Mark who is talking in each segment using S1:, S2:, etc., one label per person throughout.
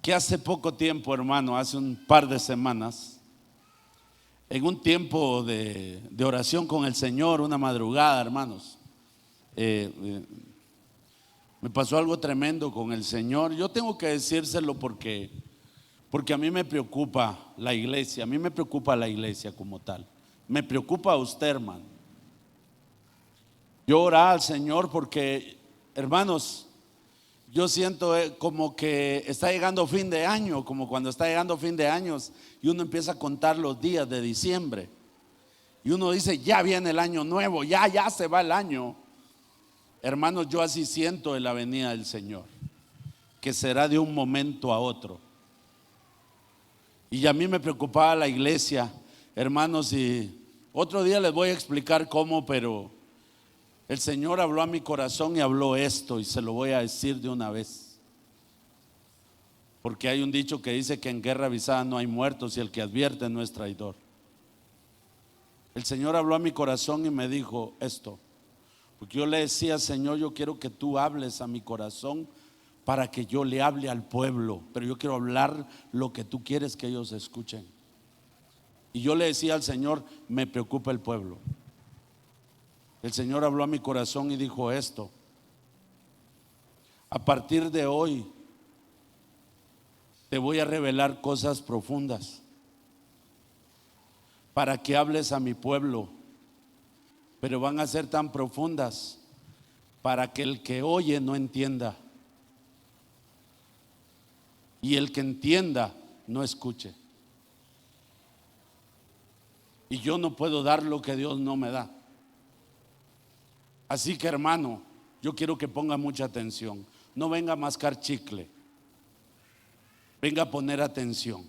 S1: que hace poco tiempo, hermano, hace un par de semanas, en un tiempo de oración con el Señor, una madrugada, hermanos, me pasó algo tremendo con el Señor. Yo tengo que decírselo porque a mí me preocupa la iglesia, a mí me preocupa la iglesia como tal. Me preocupa a usted, hermano. Yo oraba al Señor porque, hermanos, yo siento como que está llegando fin de año, como cuando está llegando fin de años y uno empieza a contar los días de diciembre. Y uno dice, ya viene el año nuevo, ya se va el año. Hermanos, yo así siento en la venida del Señor, que será de un momento a otro. Y a mí me preocupaba la iglesia, hermanos, y otro día les voy a explicar cómo, pero el Señor habló a mi corazón y habló esto, y se lo voy a decir de una vez. Porque hay un dicho que dice que en guerra avisada no hay muertos y el que advierte no es traidor. El Señor habló a mi corazón y me dijo esto, porque yo le decía, Señor, yo quiero que tú hables a mi corazón para que yo le hable al pueblo, pero yo quiero hablar lo que tú quieres que ellos escuchen. Y yo le decía al Señor, me preocupa el pueblo. El Señor habló a mi corazón y dijo esto: a partir de hoy te voy a revelar cosas profundas para que hables a mi pueblo, pero van a ser tan profundas para que el que oye no entienda y el que entienda no escuche. Y yo no puedo dar lo que Dios no me da. Así que, hermano, yo quiero que ponga mucha atención. No venga a mascar chicle, venga a poner atención.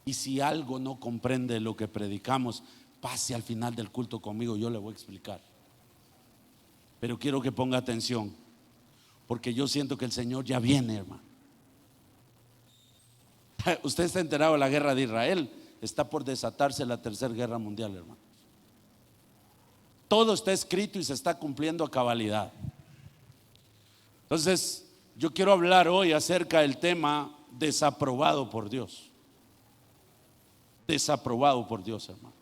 S1: Y si algo no comprende lo que predicamos, pase al final del culto conmigo, yo le voy a explicar. Pero quiero que ponga atención, porque yo siento que el Señor ya viene, hermano. Usted está enterado de la guerra de Israel. Está por desatarse la tercera guerra mundial, hermano. Todo está escrito y se está cumpliendo a cabalidad. Entonces, yo quiero hablar hoy acerca del tema desaprobado por Dios. Desaprobado por Dios, hermano.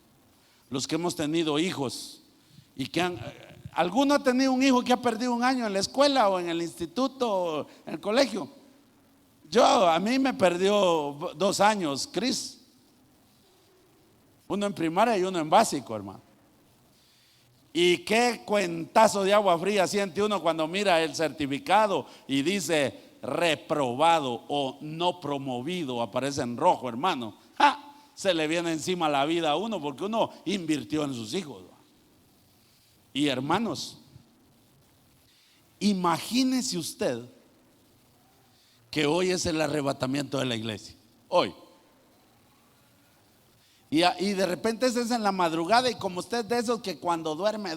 S1: Los que hemos tenido hijos y que alguno ha tenido un hijo que ha perdido un año en la escuela o en el instituto o en el colegio. A mí me perdió 2 años, Cris. Uno en primaria y uno en básico, hermano. Y qué cuentazo de agua fría siente uno cuando mira el certificado y dice reprobado o no promovido, aparece en rojo, hermano. ¡Ja! Se le viene encima la vida a uno porque uno invirtió en sus hijos. Y hermanos, imagínese usted que hoy es el arrebatamiento de la iglesia. Hoy. Y de repente ese es en la madrugada, y como usted es de esos que cuando duerme,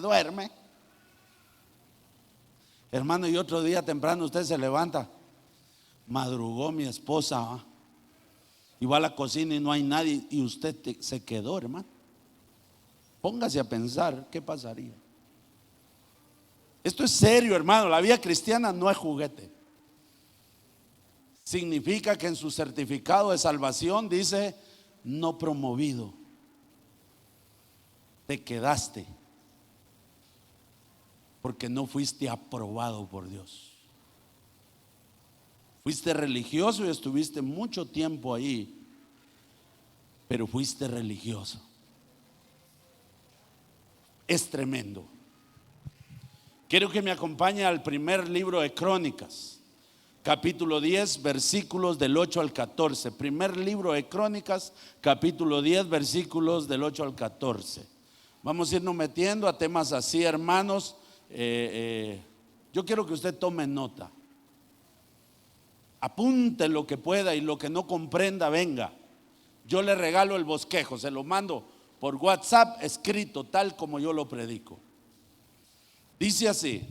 S1: hermano, y otro día temprano usted se levanta, madrugó mi esposa, y va a la cocina y no hay nadie, y usted se quedó, hermano. Póngase a pensar qué pasaría. Esto es serio, hermano. La vida cristiana no es juguete. Significa que en su certificado de salvación dice no promovido. Te quedaste porque no fuiste aprobado por Dios. Fuiste religioso y estuviste mucho tiempo ahí, pero fuiste religioso. Es tremendo. Quiero que me acompañe al primer libro de Crónicas, capítulo 10, versículos del 8 al 14. Primer libro de Crónicas, capítulo 10, versículos del 8 al 14. Vamos a irnos metiendo a temas así, hermanos. Yo quiero que usted tome nota. Apunte lo que pueda y lo que no comprenda, venga. Yo le regalo el bosquejo, se lo mando por WhatsApp escrito tal como yo lo predico. Dice así: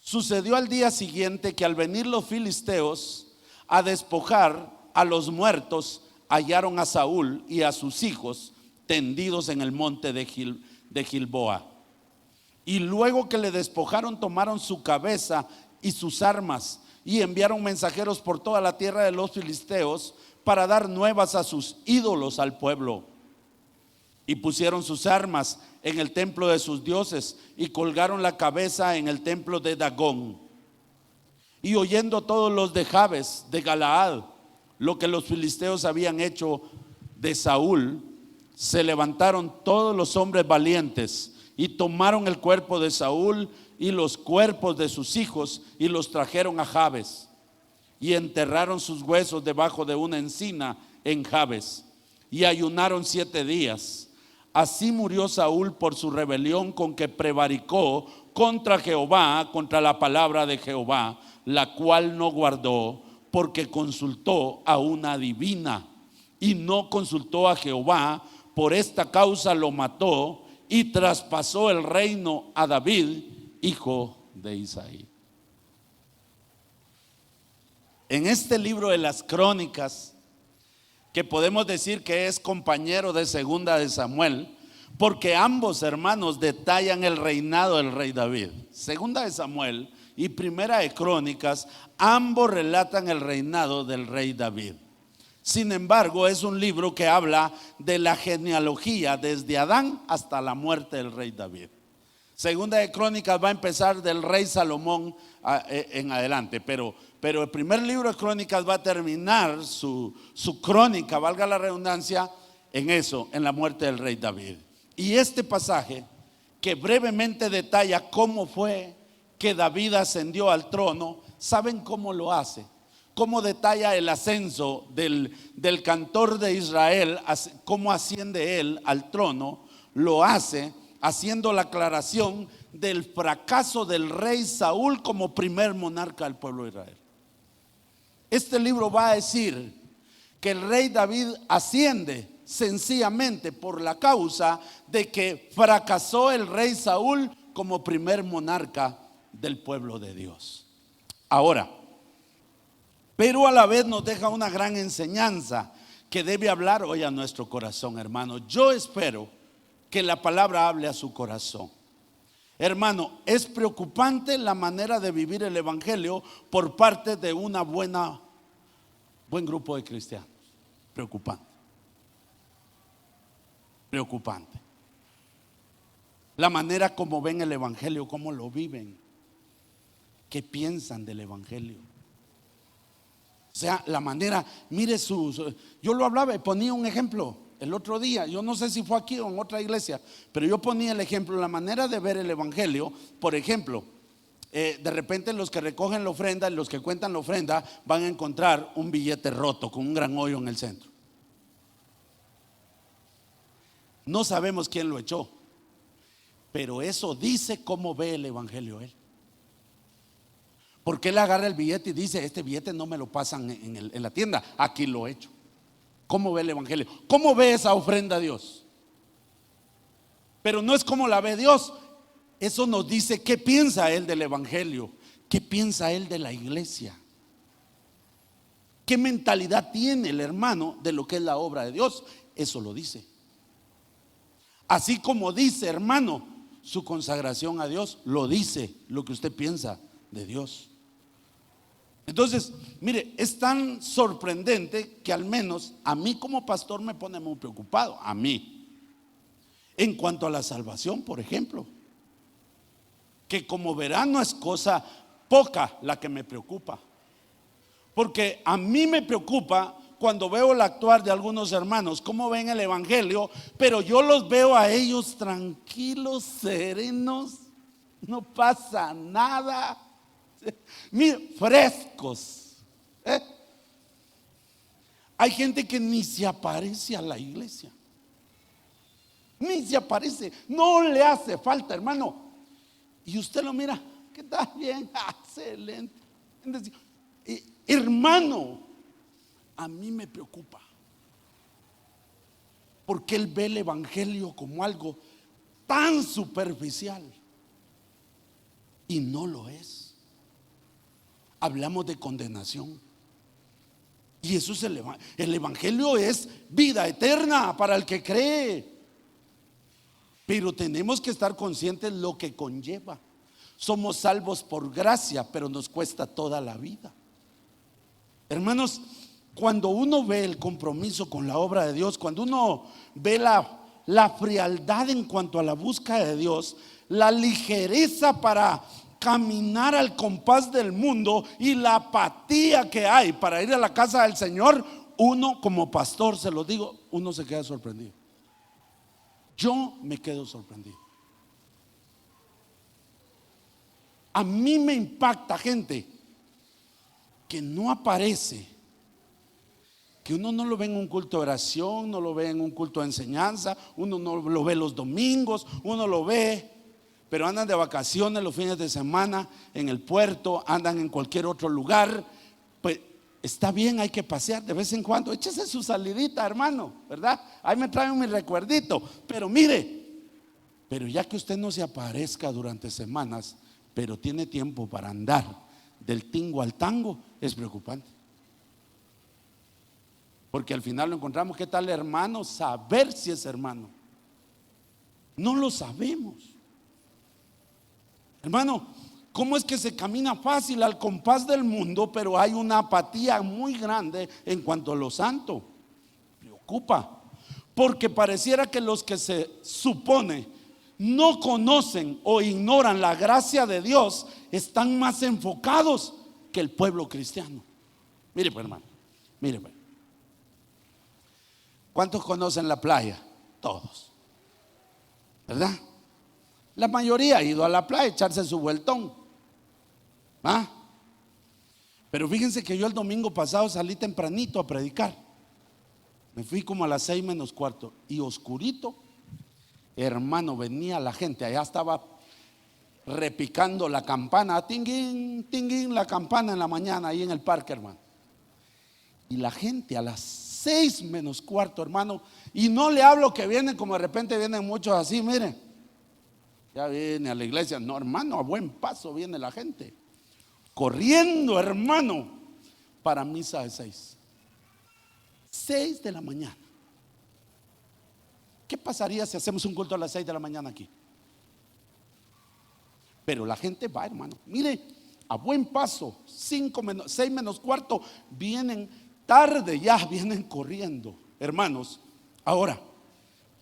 S1: sucedió al día siguiente que al venir los filisteos a despojar a los muertos, hallaron a Saúl y a sus hijos tendidos en el monte de Gilboa. Y luego que le despojaron, tomaron su cabeza y sus armas y enviaron mensajeros por toda la tierra de los filisteos para dar nuevas a sus ídolos al pueblo. Y pusieron sus armas en el templo de sus dioses y colgaron la cabeza en el templo de Dagón. Y oyendo todos los de Jabes de Galaad lo que los filisteos habían hecho de Saúl, se levantaron todos los hombres valientes y tomaron el cuerpo de Saúl y los cuerpos de sus hijos y los trajeron a Jabes y enterraron sus huesos debajo de una encina en Jabes y ayunaron 7 días. Así murió Saúl por su rebelión con que prevaricó contra Jehová, contra la palabra de Jehová, la cual no guardó, porque consultó a una adivina y no consultó a Jehová. Por esta causa lo mató y traspasó el reino a David, hijo de Isaí. En este libro de las Crónicas, que podemos decir que es compañero de Segunda de Samuel, porque ambos hermanos detallan el reinado del rey David. Segunda de Samuel y Primera de Crónicas, ambos relatan el reinado del rey David. Sin embargo, es un libro que habla de la genealogía desde Adán hasta la muerte del rey David. Segunda de Crónicas va a empezar del rey Salomón en adelante, pero el primer libro de Crónicas va a terminar su crónica, valga la redundancia, en eso, en la muerte del rey David. Y este pasaje, que brevemente detalla cómo fue que David ascendió al trono, ¿saben cómo lo hace? Cómo detalla el ascenso del cantor de Israel, cómo asciende él al trono. Lo hace haciendo la aclaración del fracaso del rey Saúl como primer monarca del pueblo de Israel. Este libro va a decir que el rey David asciende sencillamente por la causa de que fracasó el rey Saúl como primer monarca del pueblo de Dios. Ahora, pero a la vez nos deja una gran enseñanza que debe hablar hoy a nuestro corazón, hermano. Yo espero que la palabra hable a su corazón. Hermano, es preocupante la manera de vivir el evangelio por parte de una buen grupo de cristianos. Preocupante. Preocupante. La manera como ven el evangelio, cómo lo viven, qué piensan del evangelio. O sea, la manera, mire yo lo hablaba y ponía un ejemplo el otro día. Yo no sé si fue aquí o en otra iglesia, pero yo ponía el ejemplo, la manera de ver el evangelio. Por ejemplo, de repente los que recogen la ofrenda, los que cuentan la ofrenda, van a encontrar un billete roto con un gran hoyo en el centro. No sabemos quién lo echó, pero eso dice cómo ve el evangelio él. Porque él agarra el billete y dice: este billete no me lo pasan en la tienda, aquí lo he hecho. ¿Cómo ve el evangelio? ¿Cómo ve esa ofrenda a Dios? Pero no es como la ve Dios. Eso nos dice qué piensa él del evangelio, qué piensa él de la iglesia, qué mentalidad tiene el hermano de lo que es la obra de Dios. Eso lo dice. Así como dice, hermano, su consagración a Dios, lo dice lo que usted piensa de Dios. Entonces, mire, es tan sorprendente que al menos a mí como pastor me pone muy preocupado, a mí, en cuanto a la salvación, por ejemplo, que como verán no es cosa poca la que me preocupa, porque a mí me preocupa cuando veo el actuar de algunos hermanos, cómo ven el evangelio, pero yo los veo a ellos tranquilos, serenos, no pasa nada. Mire, frescos. Hay gente que ni se aparece a la iglesia, ni se aparece, no le hace falta, hermano. Y usted lo mira, ¿qué tal? Bien, excelente. Hermano, a mí me preocupa, porque él ve el evangelio como algo tan superficial y no lo es. Hablamos de condenación, y eso es el evangelio es vida eterna para el que cree. Pero tenemos que estar conscientes lo que conlleva. Somos salvos por gracia, pero nos cuesta toda la vida. Hermanos, cuando uno ve el compromiso con la obra de Dios, cuando uno ve la frialdad en cuanto a la búsqueda de Dios, la ligereza para caminar al compás del mundo y la apatía que hay para ir a la casa del Señor, uno como pastor, se lo digo, uno se queda sorprendido. Yo me quedo sorprendido. A mí me impacta gente que no aparece, que uno no lo ve en un culto de oración, no lo ve en un culto de enseñanza, uno no lo ve los domingos, uno lo ve, pero andan de vacaciones los fines de semana en el puerto, andan en cualquier otro lugar. Pues está bien, hay que pasear de vez en cuando, échese su salidita, hermano, ¿verdad? Ahí me traen mi recuerdito, pero mire, pero ya que usted no se aparezca durante semanas, pero tiene tiempo para andar del tingo al tango, es preocupante. Porque al final lo encontramos, ¿qué tal hermano? Saber si es hermano. No lo sabemos. Hermano, ¿cómo es que se camina fácil al compás del mundo, pero hay una apatía muy grande en cuanto a lo santo? Preocupa, porque pareciera que los que se supone no conocen o ignoran la gracia de Dios están más enfocados que el pueblo cristiano. Mire pues, hermano, mire pues. ¿Cuántos conocen la playa? Todos, ¿verdad? La mayoría ha ido a la playa a echarse su vueltón. ¿Ah? Pero fíjense que yo el domingo pasado salí tempranito a predicar. Me fui como a las 6 menos cuarto y oscurito. Hermano, venía la gente, allá estaba repicando la campana, tinguín, tinguín, la campana en la mañana ahí en el parque, hermano. Y la gente a las 6 menos cuarto, hermano, y no le hablo que vienen como de repente vienen muchos así, miren, ya viene a la iglesia. No, hermano, a buen paso viene la gente, corriendo, hermano, para misa de 6 de la mañana. ¿Qué pasaría si hacemos un culto a las 6 de la mañana aquí? Pero la gente va, hermano. Mire, a buen paso, 6 menos cuarto, vienen tarde, ya vienen corriendo, hermanos. Ahora,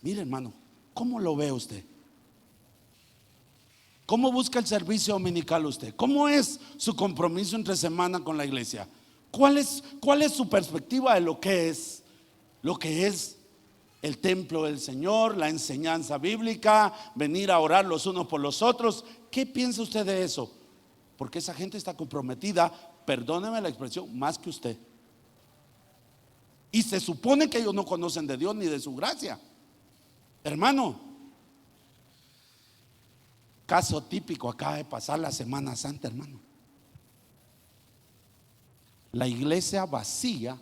S1: mire, hermano, ¿cómo lo ve usted? ¿Cómo busca el servicio dominical usted? ¿Cómo es su compromiso entre semana con la iglesia? ¿Cuál es su perspectiva de lo que es el templo del Señor, la enseñanza bíblica, venir a orar los unos por los otros? ¿Qué piensa usted de eso? Porque esa gente está comprometida, perdóneme la expresión, más que usted. Y se supone que ellos no conocen de Dios ni de su gracia. Hermano, caso típico acaba de pasar la Semana Santa, hermano. La iglesia vacía.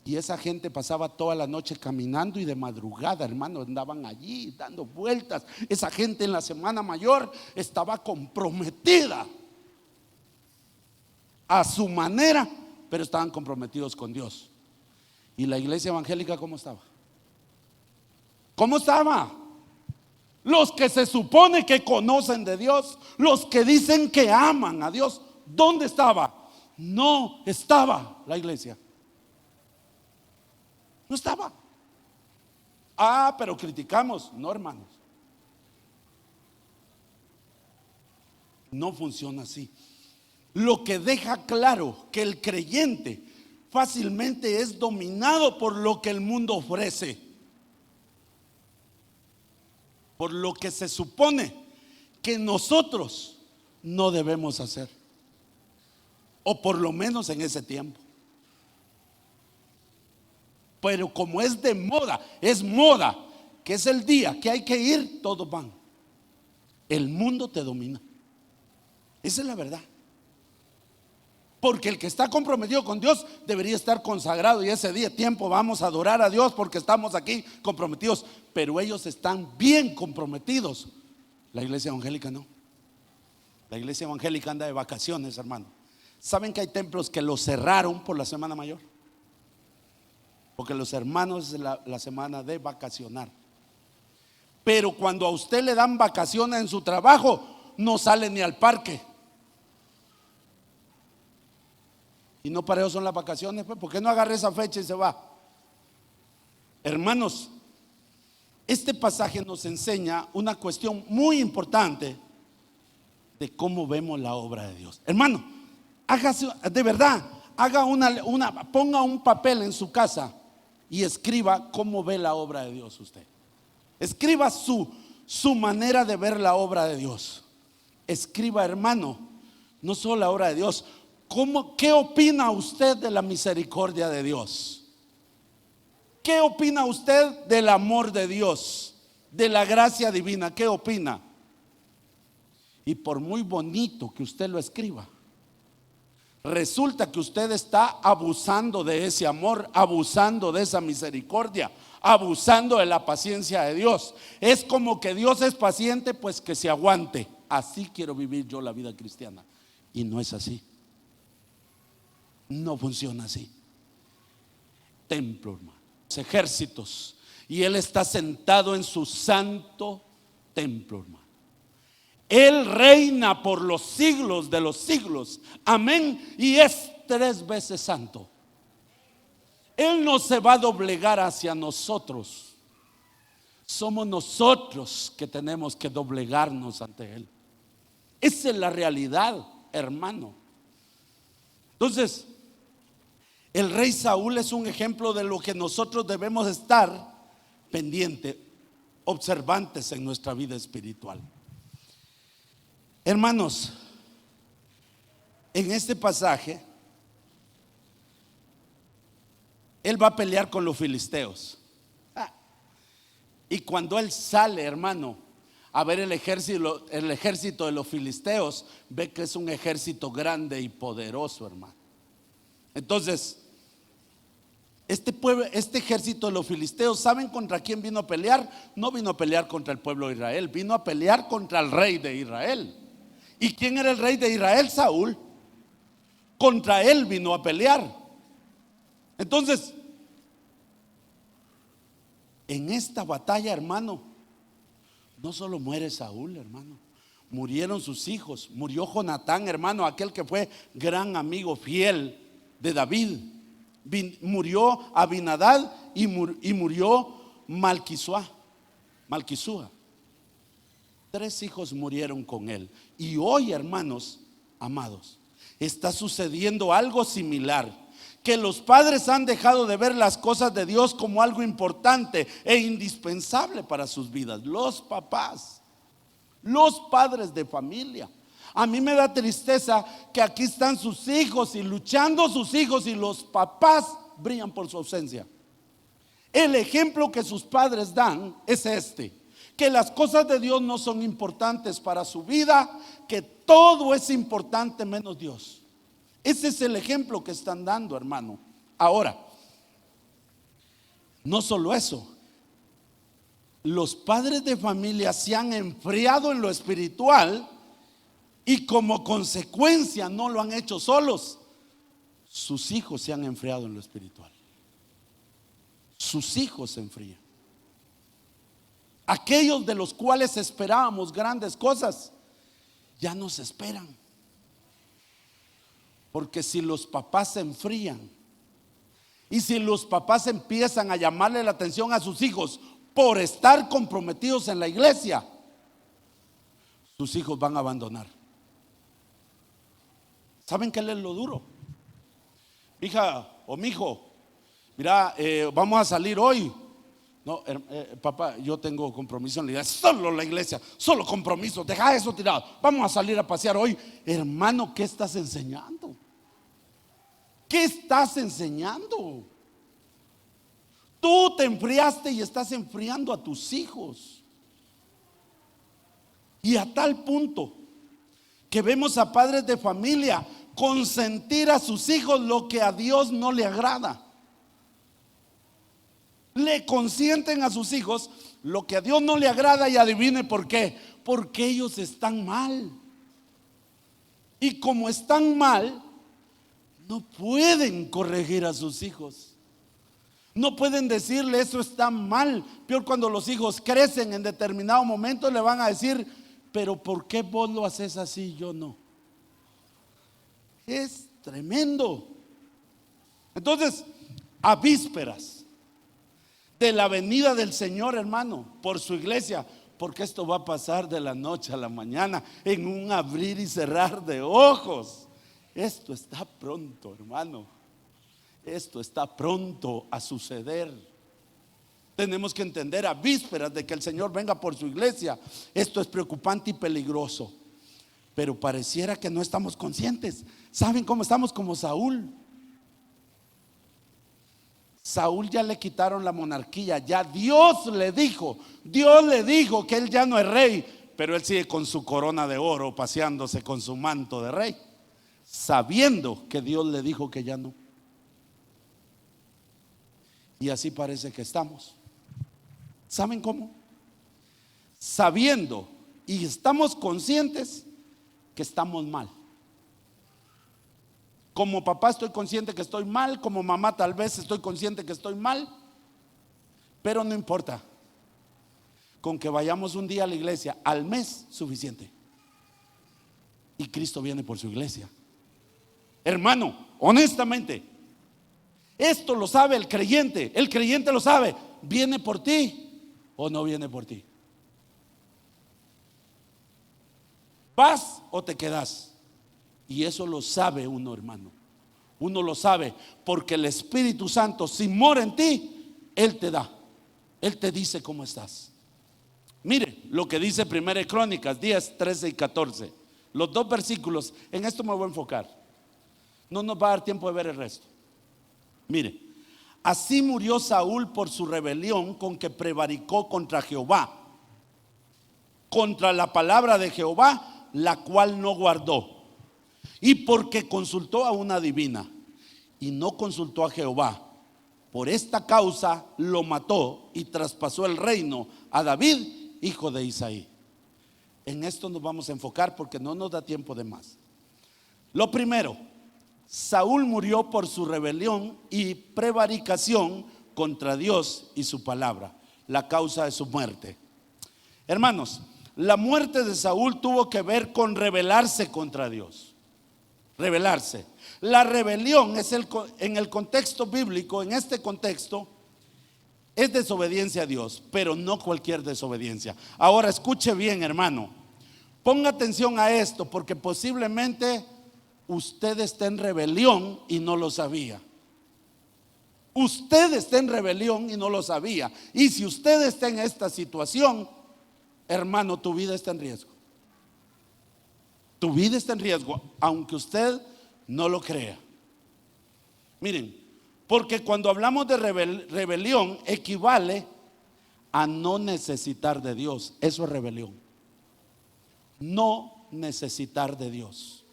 S1: Y esa gente pasaba toda la noche caminando y de madrugada, hermano, andaban allí dando vueltas. Esa gente en la Semana Mayor estaba comprometida a su manera, pero estaban comprometidos con Dios. ¿Y la iglesia evangélica cómo estaba? ¿Cómo estaba? Los que se supone que conocen de Dios, los que dicen que aman a Dios, ¿dónde estaba? No estaba la iglesia. No estaba. Pero criticamos. No, hermanos. No funciona así. Lo que deja claro que el creyente fácilmente es dominado por lo que el mundo ofrece, por lo que se supone que nosotros no debemos hacer, o por lo menos en ese tiempo. Pero como es de moda, que es el día que hay que ir, todos van. El mundo te domina. Esa es la verdad. Porque el que está comprometido con Dios debería estar consagrado, y ese día tiempo vamos a adorar a Dios porque estamos aquí comprometidos. Pero ellos están bien comprometidos. La iglesia evangélica no. La iglesia evangélica anda de vacaciones, hermano. ¿Saben que hay templos que los cerraron por la Semana Mayor? Porque los hermanos es la semana de vacacionar. Pero cuando a usted le dan vacaciones en su trabajo, no sale ni al parque. Y no para eso son las vacaciones, pues. ¿Por qué no agarra esa fecha y se va? Hermanos, este pasaje nos enseña una cuestión muy importante de cómo vemos la obra de Dios. Hermano, hágase de verdad, ponga un papel en su casa y escriba cómo ve la obra de Dios usted. Escriba su manera de ver la obra de Dios. Escriba, hermano, no solo la obra de Dios. ¿Qué opina usted de la misericordia de Dios? ¿Qué opina usted del amor de Dios? De la gracia divina, ¿qué opina? Y por muy bonito que usted lo escriba, resulta que usted está abusando de ese amor, abusando de esa misericordia, abusando de la paciencia de Dios. Es como que Dios es paciente, pues que se aguante. Así quiero vivir yo la vida cristiana. Y no es así. No funciona así. Templo, hermano, ejércitos, y Él está sentado en su santo templo, hermano. Él reina por los siglos de los siglos. Amén. Y es 3 veces santo. Él no se va a doblegar hacia nosotros. Somos nosotros que tenemos que doblegarnos ante Él. Esa es la realidad, hermano. Entonces, el rey Saúl es un ejemplo de lo que nosotros debemos estar pendientes, observantes en nuestra vida espiritual. Hermanos, en este pasaje, él va a pelear con los filisteos. Y cuando él sale, hermano, a ver el ejército de los filisteos, ve que es un ejército grande y poderoso, hermano. Entonces, este ejército de los filisteos, ¿saben contra quién vino a pelear? No vino a pelear contra el pueblo de Israel, vino a pelear contra el rey de Israel. ¿Y quién era el rey de Israel? Saúl. Contra él vino a pelear. Entonces, en esta batalla, hermano, no solo muere Saúl, hermano, murieron sus hijos. Murió Jonatán, hermano, aquel que fue gran amigo fiel de David. Murió Abinadab y murió Malquisúa. 3 hijos murieron con él. Y hoy, hermanos amados, está sucediendo algo similar. Que los padres han dejado de ver las cosas de Dios como algo importante e indispensable para sus vidas. Los papás, los padres de familia. A mí me da tristeza que aquí están sus hijos y luchando sus hijos, y los papás brillan por su ausencia. El ejemplo que sus padres dan es que las cosas de Dios no son importantes para su vida, que todo es importante menos Dios. Ese es el ejemplo que están dando, hermano. Ahora, no solo eso, los padres de familia se han enfriado en lo espiritual y como consecuencia no lo han hecho solos. Sus hijos se han enfriado en lo espiritual. Sus hijos se enfrían. Aquellos de los cuales esperábamos grandes cosas, ya no se esperan. Porque si los papás se enfrían y si los papás empiezan a llamarle la atención a sus hijos por estar comprometidos en la iglesia, sus hijos van a abandonar. ¿Saben qué es lo duro? Hija o mijo, mira, vamos a salir hoy. No, papá, yo tengo compromiso en la iglesia. Solo la iglesia, solo compromiso. Deja eso tirado. Vamos a salir a pasear hoy. Hermano, ¿qué estás enseñando? ¿Qué estás enseñando? Tú te enfriaste y estás enfriando a tus hijos. Y a tal punto que vemos a padres de familia consentir a sus hijos lo que a Dios no le agrada. Le consienten a sus hijos lo que a Dios no le agrada, y adivine por qué. Porque ellos están mal. Y como están mal, no pueden corregir a sus hijos. No pueden decirle eso está mal. Peor cuando los hijos crecen, en determinado momento le van a decir, pero ¿por qué vos lo haces así y yo no? Es tremendo. Entonces, a vísperas de la venida del Señor, hermano, por su iglesia, porque esto va a pasar de la noche a la mañana, en un abrir y cerrar de ojos. Esto está pronto, hermano. Esto está pronto a suceder. Tenemos que entender a vísperas de que el Señor venga por su iglesia. Esto es preocupante y peligroso, pero pareciera que no estamos conscientes. ¿Saben cómo estamos? Como Saúl. Saúl ya le quitaron la monarquía, ya Dios le dijo que él ya no es rey, pero él sigue con su corona de oro, paseándose con su manto de rey, sabiendo que Dios le dijo que ya no. Y así parece que estamos. ¿Saben cómo? Sabiendo y estamos conscientes que estamos mal. Como papá estoy consciente que estoy mal, como mamá tal vez estoy consciente que estoy mal, pero no importa. Con que vayamos un día a la iglesia al mes, suficiente. Y Cristo viene por su iglesia. Hermano, honestamente, esto lo sabe el creyente lo sabe. ¿Viene por ti o no viene por ti? ¿Vas o te quedas? Y eso lo sabe uno, hermano. Uno lo sabe porque el Espíritu Santo, si mora en ti, Él te da, Él te dice cómo estás. Mire lo que dice 1 Crónicas 10, 13 y 14. Los dos versículos, en esto me voy a enfocar. No nos va a dar tiempo de ver el resto. Mire, así murió Saúl por su rebelión con que prevaricó contra Jehová, contra la palabra de Jehová, la cual no guardó. Y porque consultó a una adivina y no consultó a Jehová, por esta causa lo mató y traspasó el reino a David, hijo de Isaí. En esto nos vamos a enfocar porque no nos da tiempo de más. Lo primero, Saúl murió por su rebelión y prevaricación contra Dios y su palabra, la causa de su muerte. Hermanos, la muerte de Saúl tuvo que ver con rebelarse contra Dios. Rebelarse. La rebelión es en el contexto bíblico, en este contexto, es desobediencia a Dios, pero no cualquier desobediencia. Ahora escuche bien, hermano. Ponga atención a esto, porque posiblemente usted está en rebelión y no lo sabía. Usted está en rebelión y no lo sabía. Y si usted está en esta situación, hermano, tu vida está en riesgo. Tu vida está en riesgo, aunque usted no lo crea. Miren, porque cuando hablamos de rebelión, equivale a no necesitar de Dios. Eso es rebelión. No necesitar de Dios.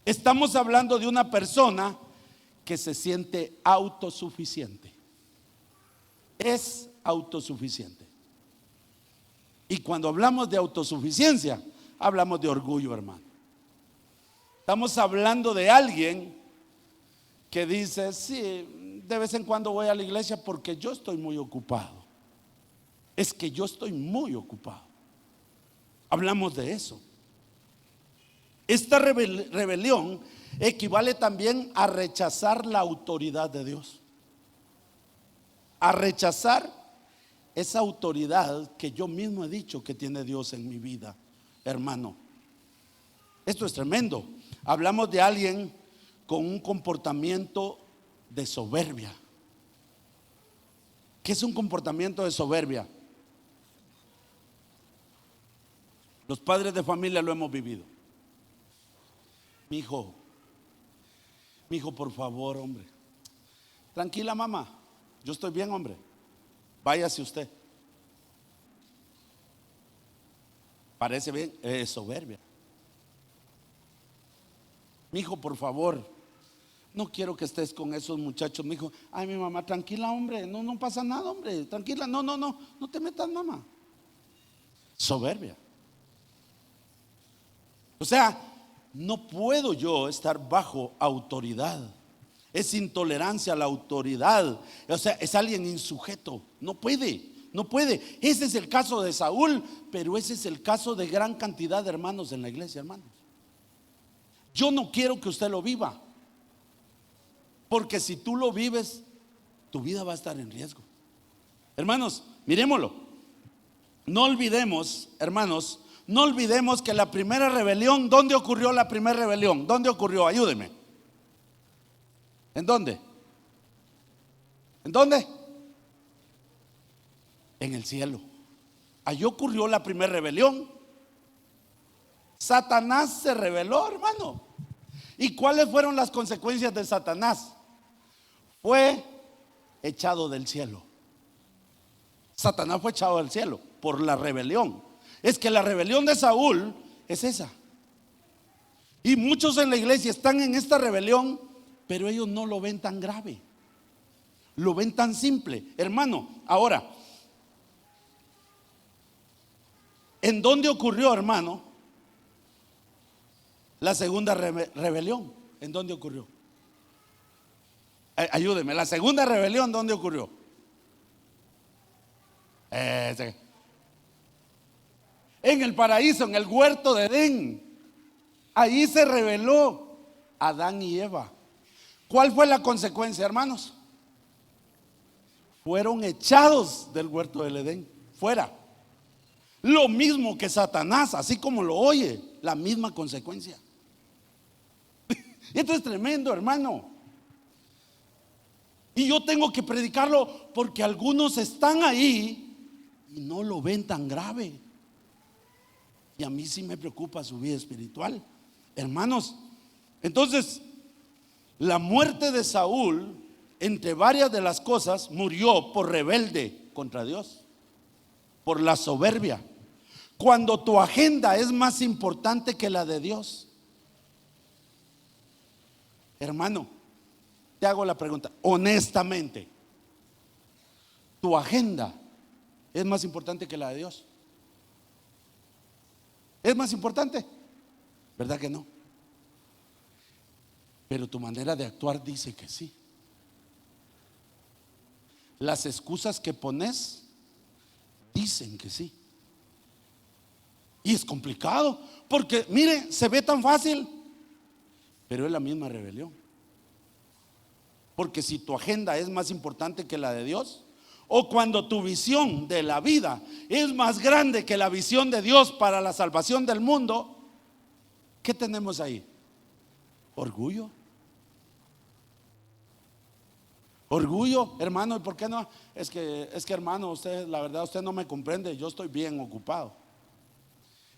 S1: Estamos hablando de una persona que se siente autosuficiente. Es autosuficiente. Y cuando hablamos de autosuficiencia, hablamos de orgullo, hermano. Estamos hablando de alguien que dice: sí, de vez en cuando voy a la iglesia porque yo estoy muy ocupado. Es que yo estoy muy ocupado. Hablamos de eso. Esta rebelión equivale también a rechazar la autoridad de Dios. A rechazar esa autoridad que yo mismo he dicho que tiene Dios en mi vida. Hermano, esto es tremendo. Hablamos de alguien con un comportamiento de soberbia. ¿Qué es un comportamiento de soberbia? Los padres de familia lo hemos vivido. Mi hijo, por favor, hombre. Tranquila, mamá, yo estoy bien, hombre. Váyase usted. Parece bien, es soberbia. Mi hijo, por favor, no quiero que estés con esos muchachos. Mi hijo, ay, mi mamá, tranquila, hombre, no pasa nada, hombre, tranquila, no te metas, mamá. Soberbia. O sea, no puedo yo estar bajo autoridad. Es intolerancia a la autoridad. O sea, es alguien insujeto. No puede. No puede. Ese es el caso de Saúl, pero ese es el caso de gran cantidad de hermanos en la iglesia, hermanos. Yo no quiero que usted lo viva, porque si tú lo vives, tu vida va a estar en riesgo. Hermanos, miremoslo. No olvidemos, hermanos, no olvidemos que la primera rebelión, ¿dónde ocurrió la primera rebelión? ¿Dónde ocurrió? Ayúdeme. ¿En dónde? ¿En dónde? En el cielo. Allí ocurrió la primera rebelión. Satanás se rebeló, hermano. ¿Y cuáles fueron las consecuencias de Satanás? Fue echado del cielo. Satanás fue echado del cielo por la rebelión. Es que la rebelión de Saúl es esa. Y muchos en la iglesia están en esta rebelión, pero ellos no lo ven tan grave, lo ven tan simple. Hermano, ahora, ¿en dónde ocurrió, hermano, la segunda rebelión? ¿En dónde ocurrió? Ayúdeme, la segunda rebelión, ¿dónde ocurrió? En el paraíso, en el huerto de Edén. Ahí se rebeló Adán y Eva. ¿Cuál fue la consecuencia, hermanos? Fueron echados del huerto del Edén, fuera. Lo mismo que Satanás, así como lo oye, la misma consecuencia. Esto es tremendo, hermano. Y yo tengo que predicarlo porque algunos están ahí y no lo ven tan grave. Y a mí sí me preocupa su vida espiritual, hermanos. Entonces, la muerte de Saúl, entre varias de las cosas, murió por rebelde contra Dios, por la soberbia. Cuando tu agenda es más importante que la de Dios, hermano, te hago la pregunta, honestamente, ¿tu agenda es más importante que la de Dios? ¿Es más importante? ¿Verdad que no? Pero tu manera de actuar dice que sí. Las excusas que pones dicen que sí. Y es complicado, porque mire, se ve tan fácil, pero es la misma rebelión. Porque si tu agenda es más importante que la de Dios, o cuando tu visión de la vida es más grande que la visión de Dios para la salvación del mundo, ¿qué tenemos ahí? Orgullo. Orgullo, hermano. ¿Y por qué no? Es que hermano, usted, la verdad, usted no me comprende. Yo estoy bien ocupado.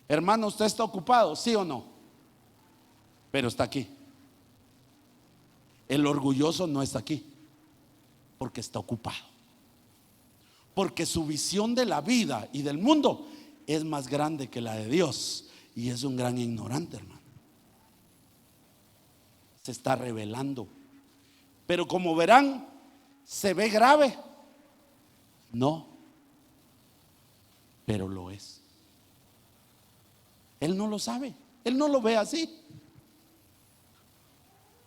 S1: Hermano, ¿usted está ocupado? ¿Sí o no? Pero está aquí. El orgulloso no está aquí porque está ocupado. Porque su visión de la vida y del mundo es más grande que la de Dios. Y es un gran ignorante, hermano. Se está rebelando. Pero como verán, ¿se ve grave? No, pero lo es. Él no lo sabe, él no lo ve así.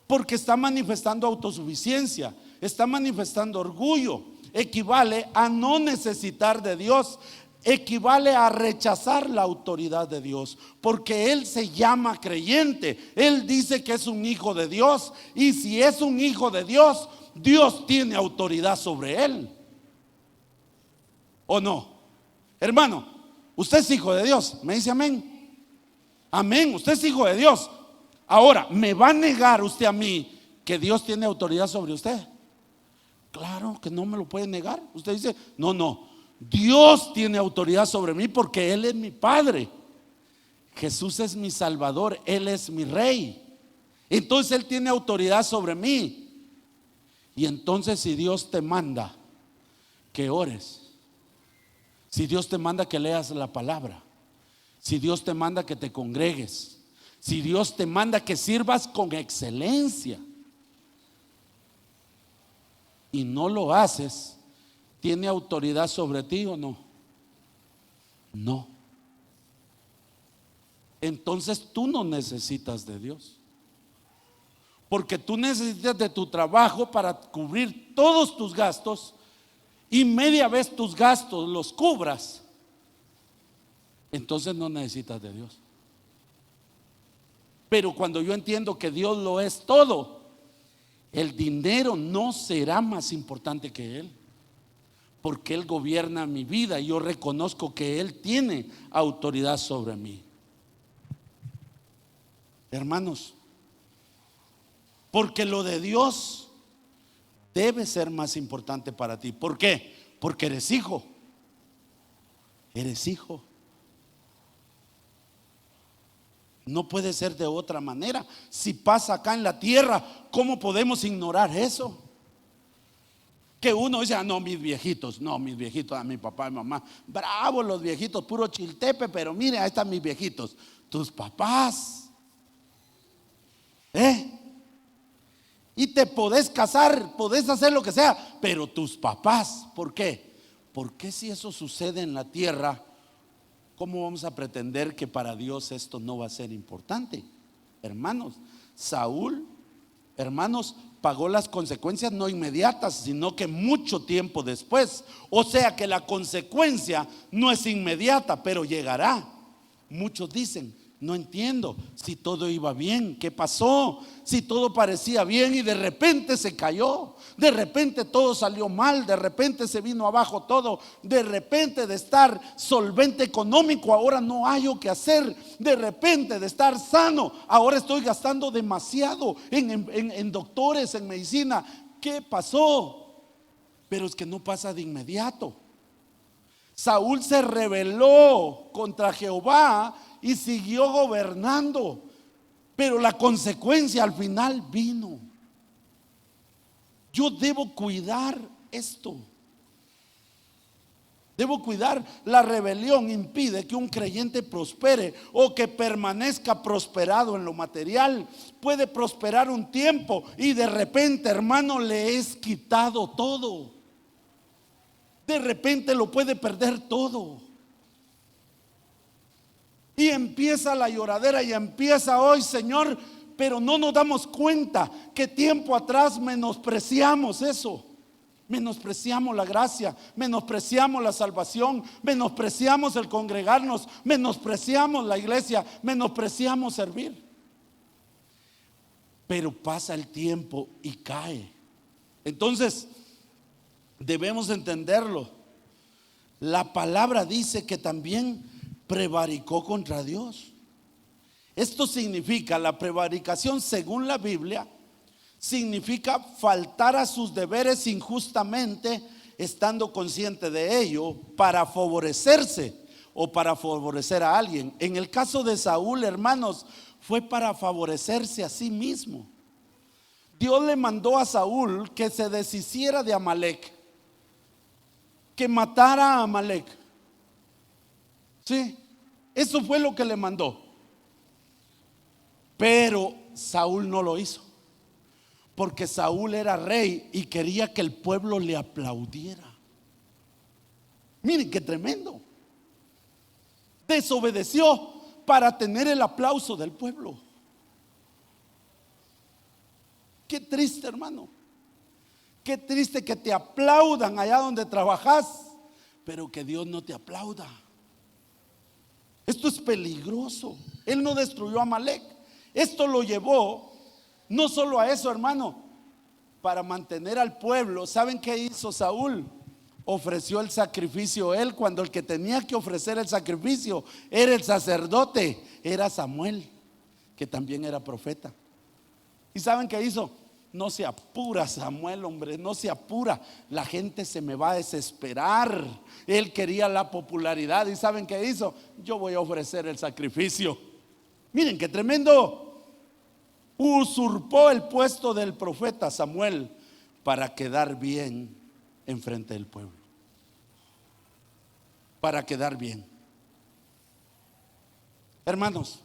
S1: Porque está manifestando autosuficiencia, está manifestando orgullo. Equivale a no necesitar de Dios, equivale a rechazar la autoridad de Dios, porque él se llama creyente, él dice que es un hijo de Dios, y si es un hijo de Dios, Dios tiene autoridad sobre él. ¿O no? Hermano, usted es hijo de Dios, me dice amén. Amén, usted es hijo de Dios. Ahora, ¿me va a negar usted a mí que Dios tiene autoridad sobre usted? Claro que no me lo puede negar. Usted dice, no, Dios tiene autoridad sobre mí porque Él es mi Padre. Jesús es mi Salvador, Él es mi Rey. Entonces Él tiene autoridad sobre mí. Y entonces si Dios te manda que ores, si Dios te manda que leas la palabra, si Dios te manda que te congregues, si Dios te manda que sirvas con excelencia y no lo haces, ¿tiene autoridad sobre ti o no? No. Entonces tú no necesitas de Dios, porque tú necesitas de tu trabajo para cubrir todos tus gastos y media vez tus gastos los cubras, entonces no necesitas de Dios. Pero cuando yo entiendo que Dios lo es todo, el dinero no será más importante que Él, porque Él gobierna mi vida y yo reconozco que Él tiene autoridad sobre mí. Hermanos, porque lo de Dios debe ser más importante para ti. ¿Por qué? Porque eres hijo. Eres hijo. No puede ser de otra manera. Si pasa acá en la tierra, ¿cómo podemos ignorar eso? Que uno dice, no, mis viejitos, a mi papá y mamá, bravo los viejitos, puro chiltepe, pero mire, ahí están mis viejitos. Tus papás, y te podés casar, podés hacer lo que sea, pero tus papás, ¿por qué? Porque si eso sucede en la tierra, ¿cómo vamos a pretender que para Dios esto no va a ser importante? Hermanos, Saúl, hermanos, pagó las consecuencias no inmediatas, sino que mucho tiempo después. O sea que la consecuencia no es inmediata, pero llegará. Muchos dicen, no entiendo, si todo iba bien, ¿qué pasó? Si todo parecía bien y de repente se cayó, de repente todo salió mal, de repente se vino abajo todo, de repente de estar solvente económico ahora no hay qué hacer, de repente de estar sano ahora estoy gastando demasiado en doctores, en medicina. ¿Qué pasó? Pero es que no pasa de inmediato. Saúl se rebeló contra Jehová y siguió gobernando, pero la consecuencia al final vino. Yo debo cuidar esto. Debo cuidar. La rebelión impide que un creyente prospere o que permanezca prosperado en lo material. Puede prosperar un tiempo y de repente, hermano, le es quitado todo. De repente lo puede perder todo. Y empieza la lloradera y empieza hoy, Señor, pero no nos damos cuenta que tiempo atrás menospreciamos eso. Menospreciamos la gracia, menospreciamos la salvación, menospreciamos el congregarnos, menospreciamos la iglesia, menospreciamos servir. Pero pasa el tiempo y cae. Entonces, debemos entenderlo. La palabra dice que también prevaricó contra Dios. Esto significa, la prevaricación según la Biblia significa faltar a sus deberes injustamente, estando consciente de ello, para favorecerse o para favorecer a alguien. En el caso de Saúl, hermanos, fue para favorecerse a sí mismo. Dios le mandó a Saúl que se deshiciera de Amalek, que matara a Amalek. Sí, eso fue lo que le mandó. Pero Saúl no lo hizo, porque Saúl era rey y quería que el pueblo le aplaudiera. Miren qué tremendo. Desobedeció para tener el aplauso del pueblo. Qué triste, hermano. Qué triste que te aplaudan allá donde trabajas, pero que Dios no te aplauda. Esto es peligroso. Él no destruyó a Amalek. Esto lo llevó no solo a eso, hermano, para mantener al pueblo. ¿Saben qué hizo Saúl? Ofreció el sacrificio él, cuando el que tenía que ofrecer el sacrificio era el sacerdote, era Samuel, que también era profeta. ¿Y saben qué hizo? No se apura Samuel, hombre, no se apura. La gente se me va a desesperar. Él quería la popularidad. ¿Y saben qué hizo? Yo voy a ofrecer el sacrificio. Miren qué tremendo. Usurpó el puesto del profeta Samuel para quedar bien en frente del pueblo. Para quedar bien. Hermanos,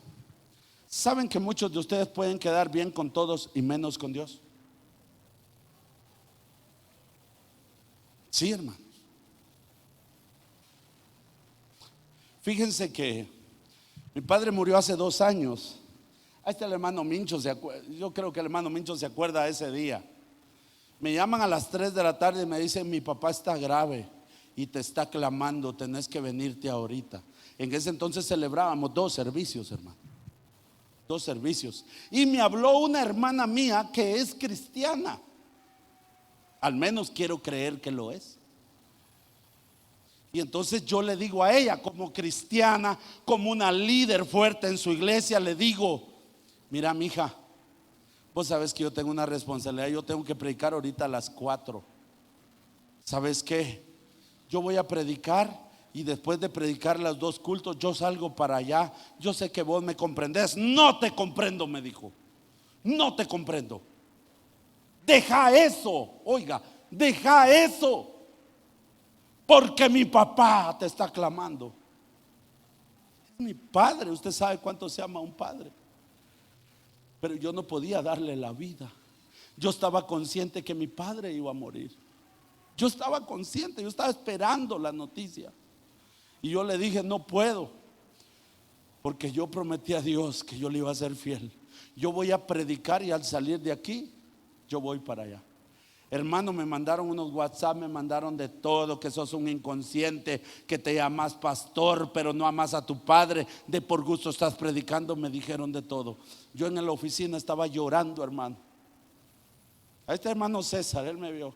S1: ¿saben que muchos de ustedes pueden quedar bien con todos y menos con Dios? Sí, hermanos. Fíjense que mi padre murió hace 2 años. Ahí está el hermano Mincho, yo creo que el hermano Mincho se acuerda de ese día. Me llaman a las 3 de la tarde y me dicen: mi papá está grave y te está clamando, tenés que venirte ahorita. En ese entonces celebrábamos 2 servicios, hermano. 2 servicios. Y me habló una hermana mía que es cristiana. Al menos quiero creer que lo es. Y entonces yo le digo a ella, como cristiana, como una líder fuerte en su iglesia, le digo: mira, mija, vos sabes que yo tengo una responsabilidad. Yo tengo que predicar ahorita a las 4. ¿Sabes qué? Yo voy a predicar y después de predicar los 2 cultos yo salgo para allá. Yo sé que vos me comprendés. No te comprendo, me dijo. No te comprendo. Deja eso, oiga, deja eso, porque mi papá te está clamando. Es mi padre, usted sabe cuánto se ama a un padre. Pero yo no podía darle la vida. Yo estaba consciente que mi padre iba a morir. Yo estaba consciente, yo estaba esperando la noticia. Y yo le dije: no puedo, porque yo prometí a Dios que yo le iba a ser fiel. Yo voy a predicar y al salir de aquí yo voy para allá. Hermano, me mandaron unos WhatsApp, me mandaron de todo: que sos un inconsciente, que te llamas pastor pero no amas a tu padre, de por gusto estás predicando. Me dijeron de todo. Yo en la oficina estaba llorando, hermano. A este hermano César, él me vio.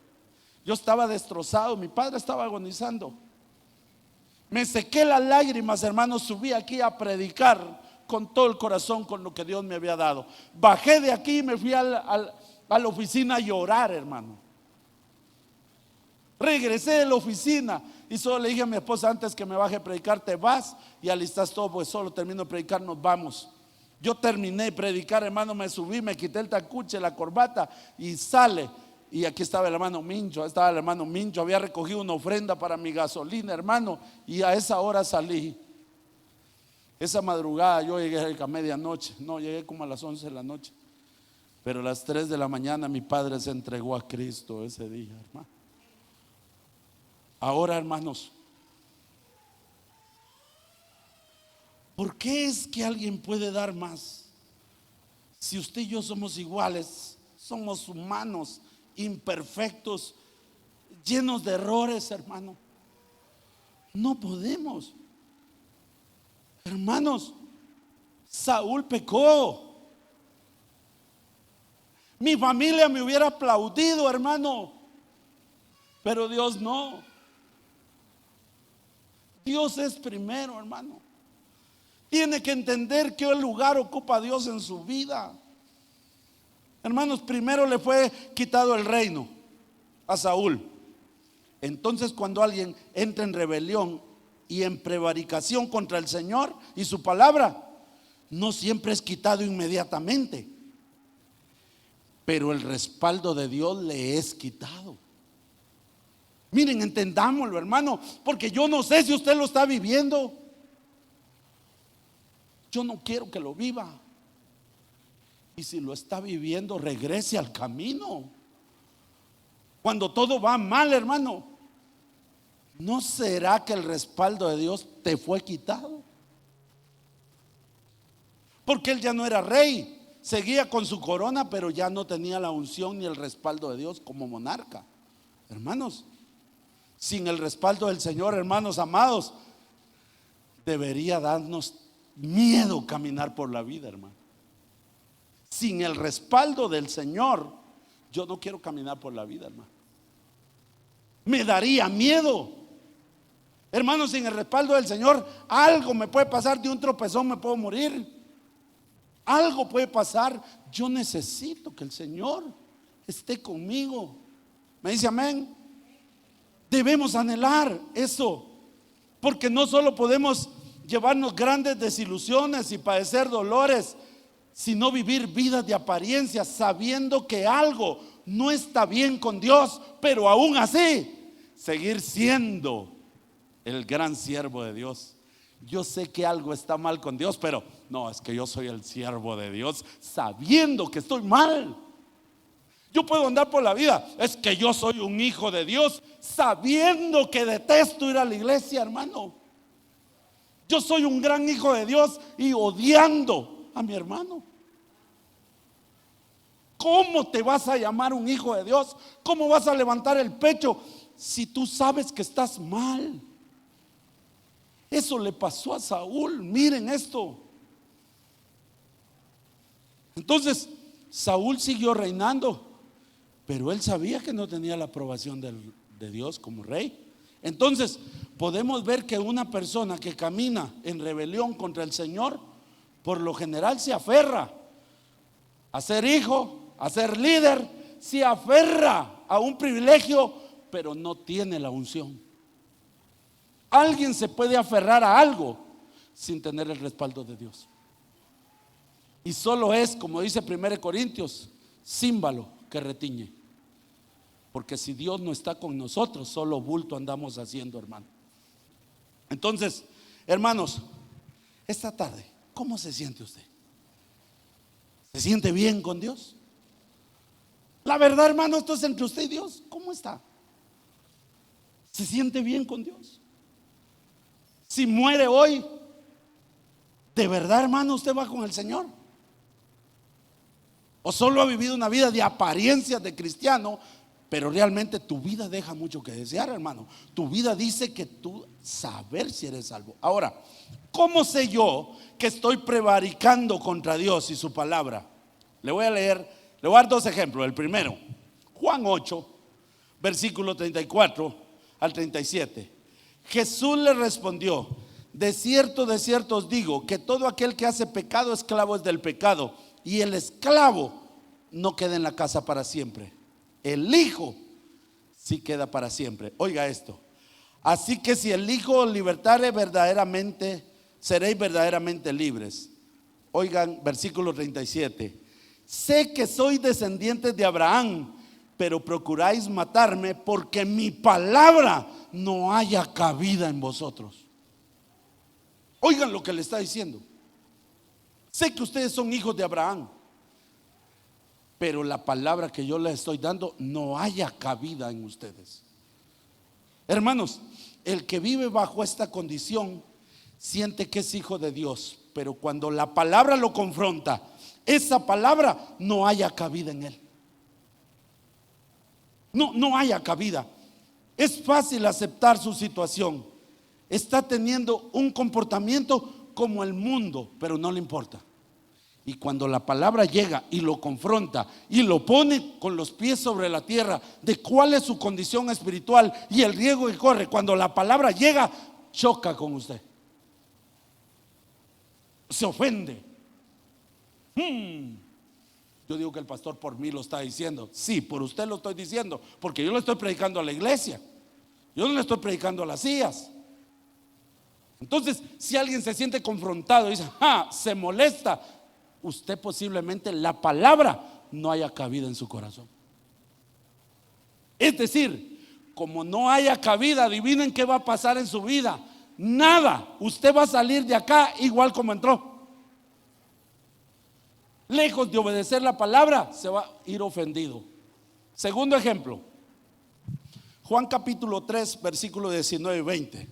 S1: Yo estaba destrozado, mi padre estaba agonizando. Me sequé las lágrimas, hermano. Subí aquí a predicar con todo el corazón, con lo que Dios me había dado. Bajé de aquí y me fui a la oficina a llorar, hermano. Regresé de la oficina y solo le dije a mi esposa: antes que me baje a predicar, te vas y alistas todo, pues solo termino de predicar, nos vamos. Yo terminé de predicar, hermano, me subí, me quité el tacuche, la corbata y sale. Y aquí estaba el hermano Mincho, había recogido una ofrenda para mi gasolina, hermano, y a esa hora salí. Esa madrugada yo llegué a medianoche, no, llegué como a las 11 de la noche. Pero a las 3 de la mañana mi padre se entregó a Cristo ese día, hermano. Ahora, hermanos, ¿por qué es que alguien puede dar más? Si usted y yo somos iguales, somos humanos, imperfectos, llenos de errores, hermano. No podemos. Hermanos, Saúl pecó. Mi familia me hubiera aplaudido, hermano, pero Dios no. Dios es primero, hermano. Tiene que entender qué lugar ocupa Dios en su vida. Hermanos, primero le fue quitado el reino a Saúl. Entonces, cuando alguien entra en rebelión y en prevaricación contra el Señor y su palabra, no siempre es quitado inmediatamente, pero el respaldo de Dios le es quitado. Miren, entendámoslo, hermano, porque yo no sé si usted lo está viviendo. Yo no quiero que lo viva. Y si lo está viviendo, regrese al camino. Cuando todo va mal, hermano, ¿no será que el respaldo de Dios te fue quitado? Porque él ya no era rey, seguía con su corona, pero ya no tenía la unción ni el respaldo de Dios como monarca. Hermanos, sin el respaldo del Señor, hermanos amados, debería darnos miedo caminar por la vida, hermano. Sin el respaldo del Señor, yo no quiero caminar por la vida, hermano. Me daría miedo. Hermano, sin el respaldo del Señor, algo me puede pasar, de un tropezón me puedo morir. Algo puede pasar. Yo necesito que el Señor esté conmigo. ¿Me dice amén? Debemos anhelar eso, porque no solo podemos llevarnos grandes desilusiones y padecer dolores, sino vivir vidas de apariencia, sabiendo que algo no está bien con Dios, pero aún así seguir siendo el gran siervo de Dios. Yo sé que algo está mal con Dios, pero no, es que yo soy el siervo de Dios, sabiendo que estoy mal. Yo puedo andar por la vida, es que yo soy un hijo de Dios, sabiendo que detesto ir a la iglesia, hermano. Yo soy un gran hijo de Dios y odiando a mi hermano. ¿Cómo te vas a llamar un hijo de Dios? ¿Cómo vas a levantar el pecho si tú sabes que estás mal? Eso le pasó a Saúl. Miren esto. Entonces Saúl siguió reinando, pero él sabía que no tenía la aprobación de Dios como rey. Entonces podemos ver que una persona que camina en rebelión contra el Señor, por lo general se aferra a ser hijo, a ser líder, se aferra a un privilegio, pero no tiene la unción. Alguien se puede aferrar a algo sin tener el respaldo de Dios. Y solo es, como dice 1 Corintios, címbalo que retiñe. Porque si Dios no está con nosotros, solo bulto andamos haciendo, hermano. Entonces, hermanos, esta tarde, ¿cómo se siente usted? ¿Se siente bien con Dios? La verdad, hermano, esto es entre usted y Dios. ¿Cómo está? ¿Se siente bien con Dios? Si muere hoy, ¿de verdad, hermano, usted va con el Señor? ¿O solo ha vivido una vida de apariencias de cristiano, pero realmente tu vida deja mucho que desear, hermano? Tu vida dice que tú saber si eres salvo. Ahora, ¿cómo sé yo que estoy prevaricando contra Dios y su palabra? Le voy a dar dos ejemplos. El primero, Juan 8, versículo 34 al 37. Jesús le respondió: de cierto os digo, que todo aquel que hace pecado, esclavo es del pecado. Y el esclavo no queda en la casa para siempre. El Hijo sí queda para siempre. Oiga esto. Así que si el Hijo os libertare, verdaderamente seréis verdaderamente libres. Oigan, versículo 37. Sé que sois descendientes de Abraham, pero procuráis matarme, porque mi palabra no haya cabida en vosotros. Oigan lo que le está diciendo. Sé que ustedes son hijos de Abraham, pero la palabra que yo les estoy dando no haya cabida en ustedes. Hermanos, el que vive bajo esta condición siente que es hijo de Dios, pero cuando la palabra lo confronta, esa palabra no haya cabida en él. No haya cabida. Es fácil aceptar su situación. Está teniendo un comportamiento como el mundo, pero no le importa. Y cuando la palabra llega y lo confronta y lo pone con los pies sobre la tierra de cuál es su condición espiritual y el riesgo que corre, cuando la palabra llega, choca con usted, se ofende. Yo digo que el pastor por mí lo está diciendo. Sí, por usted lo estoy diciendo, porque yo le estoy predicando a la iglesia, yo no le estoy predicando a las sillas. Entonces, si alguien se siente confrontado y dice, se molesta, usted posiblemente la palabra no haya cabida en su corazón. Es decir, como no haya cabida, adivinen qué va a pasar en su vida. Nada. Usted va a salir de acá igual como entró. Lejos de obedecer la palabra, se va a ir ofendido. Segundo ejemplo, Juan capítulo 3, versículo 19 y 20.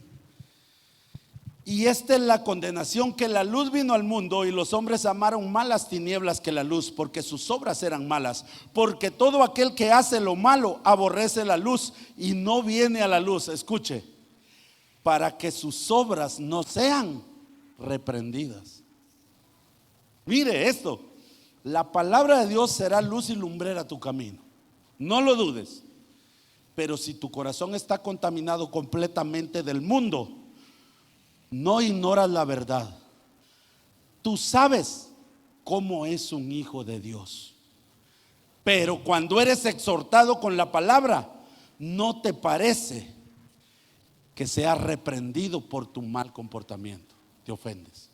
S1: Y esta es la condenación, que la luz vino al mundo y los hombres amaron más las tinieblas que la luz, porque sus obras eran malas. Porque todo aquel que hace lo malo aborrece la luz y no viene a la luz. Escuche, para que sus obras no sean reprendidas. Mire esto, la palabra de Dios será luz y lumbrera a tu camino, no lo dudes. Pero si tu corazón está contaminado completamente del mundo, no ignoras la verdad. Tú sabes cómo es un hijo de Dios, pero cuando eres exhortado con la palabra, no te parece que seas reprendido por tu mal comportamiento, te ofendes.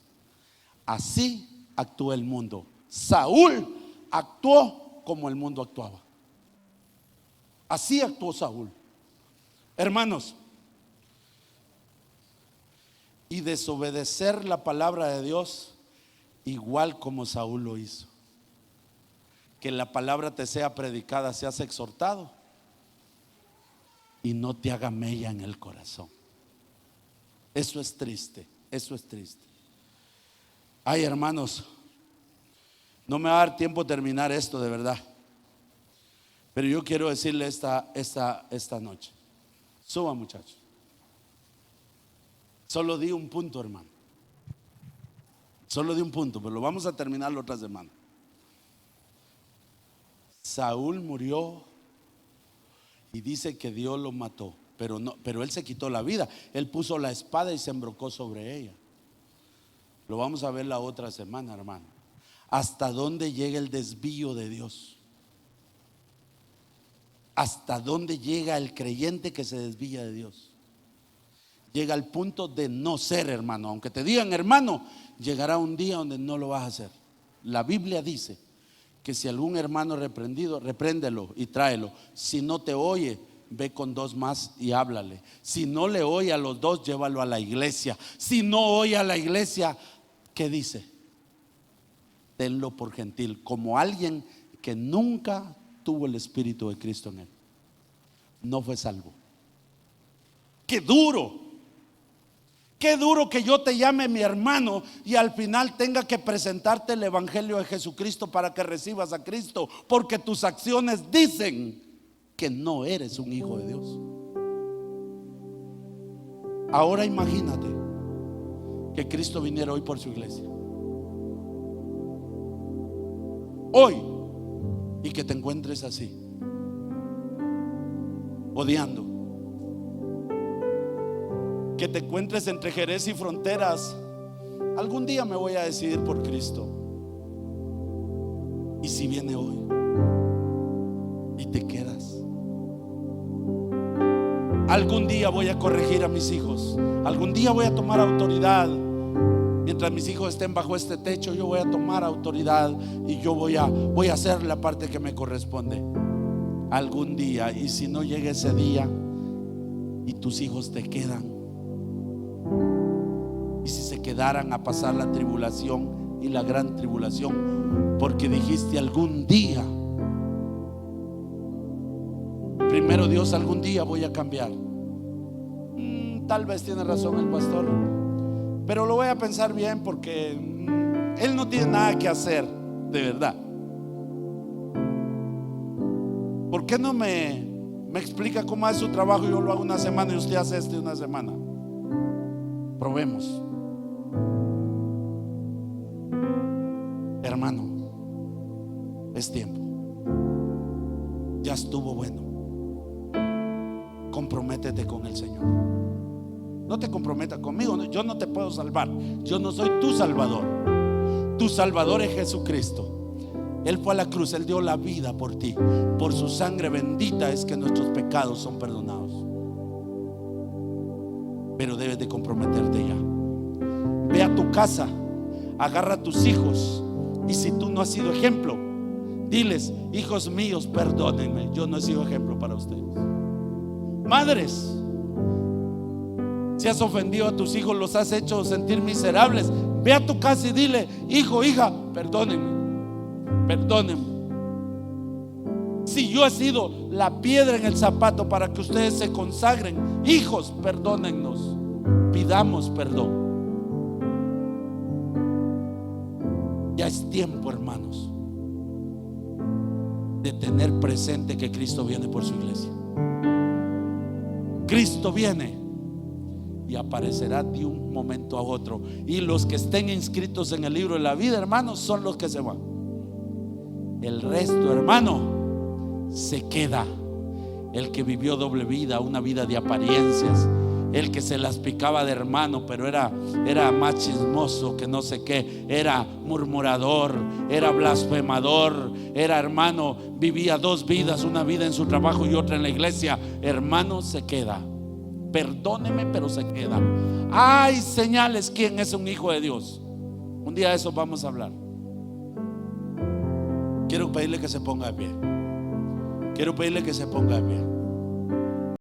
S1: Así actúa el mundo. Saúl actuó como el mundo actuaba. Así actuó Saúl. Hermanos, y desobedecer la palabra de Dios igual como Saúl lo hizo. Que la palabra te sea predicada, seas exhortado y no te haga mella en el corazón. Eso es triste, eso es triste. Ay, hermanos, no me va a dar tiempo de terminar esto, de verdad. Pero yo quiero decirle esta noche. Suba, muchachos. Solo di un punto, hermano. Solo di un punto, pero lo vamos a terminar la otra semana. Saúl murió y dice que Dios lo mató, pero él se quitó la vida. Él puso la espada y se embrocó sobre ella. Lo vamos a ver la otra semana, hermano. ¿Hasta dónde llega el desvío de Dios? ¿Hasta dónde llega el creyente que se desvía de Dios? Llega al punto de no ser hermano. Aunque te digan hermano, llegará un día donde no lo vas a hacer. La Biblia dice que si algún hermano es reprendido, repréndelo y tráelo. Si no te oye, ve con dos más y háblale. Si no le oye a los dos, llévalo a la iglesia. Si no oye a la iglesia, ¿qué dice? Tenlo por gentil, como alguien que nunca tuvo el Espíritu de Cristo en él. No fue salvo. Qué duro. Qué duro que yo te llame mi hermano y al final tenga que presentarte el Evangelio de Jesucristo para que recibas a Cristo, porque tus acciones dicen que no eres un hijo de Dios. Ahora imagínate que Cristo viniera hoy por su iglesia, hoy, y que te encuentres así, odiando, que te encuentres entre Jerez y Fronteras. Algún día me voy a decidir por Cristo. Y si viene hoy y te quedas, algún día voy a corregir a mis hijos, algún día voy a tomar autoridad. Mientras mis hijos estén bajo este techo, yo voy a tomar autoridad y yo voy a hacer la parte que me corresponde. Algún día, y si no llega ese día y tus hijos te quedan, y si se quedaran a pasar la tribulación y la gran tribulación, porque dijiste algún día, primero Dios, algún día voy a cambiar. Tal vez tiene razón el pastor, pero lo voy a pensar bien, porque él no tiene nada que hacer, de verdad. ¿Por qué no me explica cómo es su trabajo? Yo lo hago una semana y usted hace una semana. Probemos. Hermano, es tiempo. Ya estuvo bueno. Comprométete con el Señor. No te comprometas conmigo. Yo no te puedo salvar. Yo no soy tu salvador. Tu salvador es Jesucristo. Él fue a la cruz, Él dio la vida por ti. Por su sangre bendita es que nuestros pecados son perdonados. Pero debes de comprometerte ya. Ve a tu casa, agarra a tus hijos, y si tú no has sido ejemplo, diles: hijos míos, perdónenme, yo no he sido ejemplo para ustedes. Madres, si has ofendido a tus hijos, los has hecho sentir miserables, ve a tu casa y dile: hijo, hija, perdónenme. Si yo he sido la piedra en el zapato para que ustedes se consagren, hijos, perdónennos. Pidamos perdón. Ya es tiempo, hermanos, de tener presente que Cristo viene por su iglesia. Cristo viene y aparecerá de un momento a otro. Y los que estén inscritos en el libro de la vida, hermanos, son los que se van. El resto, hermano, se queda. El que vivió doble vida, una vida de apariencias, el que se las picaba de hermano, pero era más chismoso que no sé qué, era murmurador, era blasfemador, era, hermano, vivía dos vidas, una vida en su trabajo y otra en la iglesia. Hermano, se queda. Perdóneme, pero se queda. Hay señales quién es un hijo de Dios. Un día de eso vamos a hablar. Quiero pedirle que se ponga de pie. Quiero pedirle que se ponga de pie.